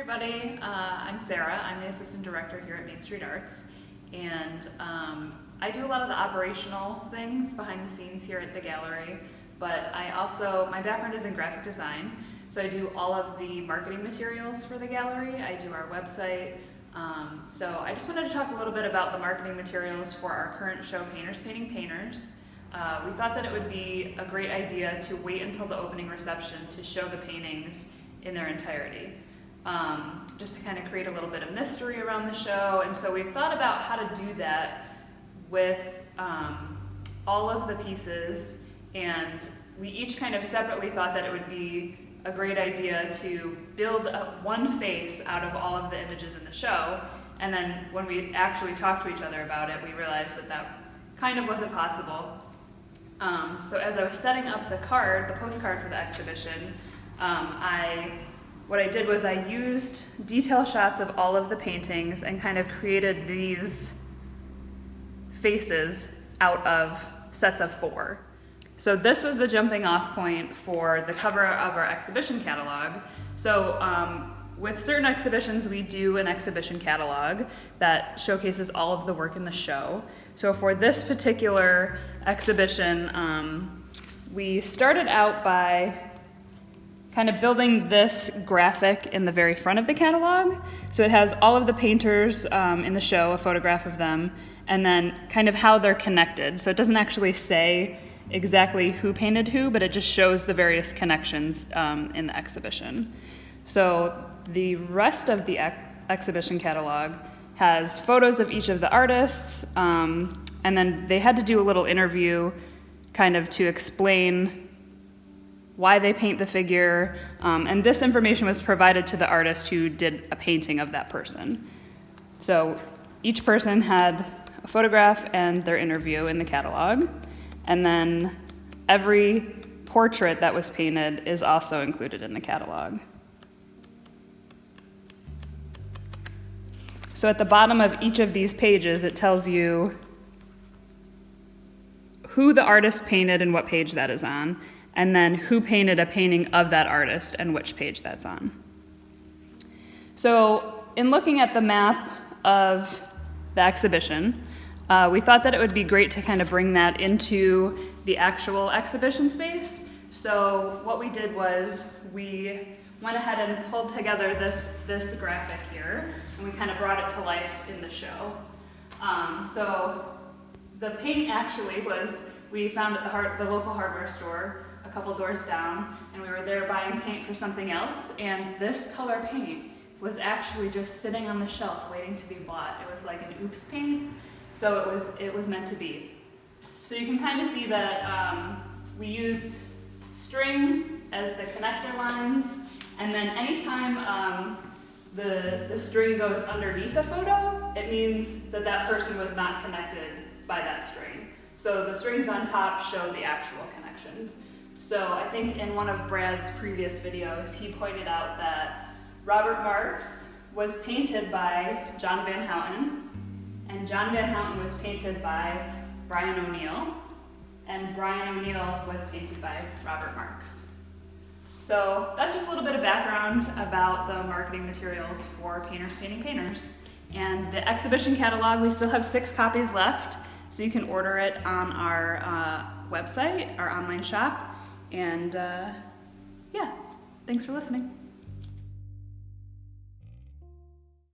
everybody, I'm Sarah. I'm the assistant director here at Main Street Arts, and I do a lot of the operational things behind the scenes here at the gallery, but my background is in graphic design, so I do all of the marketing materials for the gallery. I do our website, so I just wanted to talk a little bit about the marketing materials for our current show, Painters Painting Painters. We thought that it would be a great idea to wait until the opening reception to show the paintings in their entirety, just to kind of create a little bit of mystery around the show. And so we thought about how to do that with all of the pieces, and we each kind of separately thought that it would be a great idea to build one face out of all of the images in the show, and then when we actually talked to each other about it, we realized that that kind of wasn't possible. So as I was setting up the postcard for the exhibition, what I did was I used detail shots of all of the paintings and kind of created these faces out of sets of 4. So this was the jumping off point for the cover of our exhibition catalog. So with certain exhibitions, we do an exhibition catalog that showcases all of the work in the show. So for this particular exhibition, we started out by kind of building this graphic in the very front of the catalog. So it has all of the painters in the show, a photograph of them, and then kind of how they're connected. So it doesn't actually say exactly who painted who, but it just shows the various connections in the exhibition. So the rest of the exhibition catalog has photos of each of the artists, and then they had to do a little interview kind of to explain why they paint the figure, and this information was provided to the artist who did a painting of that person. So each person had a photograph and their interview in the catalog, and then every portrait that was painted is also included in the catalog. So at the bottom of each of these pages, it tells you who the artist painted and what page that is on, and then who painted a painting of that artist and which page that's on. So in looking at the map of the exhibition, we thought that it would be great to kind of bring that into the actual exhibition space. So what we did was we went ahead and pulled together this graphic here, and we kind of brought it to life in the show. So the paint actually was, we found at the local hardware store a couple doors down, and we were there buying paint for something else, and this color paint was actually just sitting on the shelf waiting to be bought. It was like an oops paint, so it was meant to be. So you can kind of see that we used string as the connector lines, and then anytime the string goes underneath a photo, it means that that person was not connected by that string. So the strings on top show the actual connections. So I think in one of Brad's previous videos, he pointed out that Robert Marks was painted by John Van Houten, and John Van Houten was painted by Brian O'Neill, and Brian O'Neill was painted by Robert Marks. So that's just a little bit of background about the marketing materials for Painters Painting Painters. And the exhibition catalog, we still have 6 copies left, so you can order it on our website, our online shop. And yeah, thanks for listening.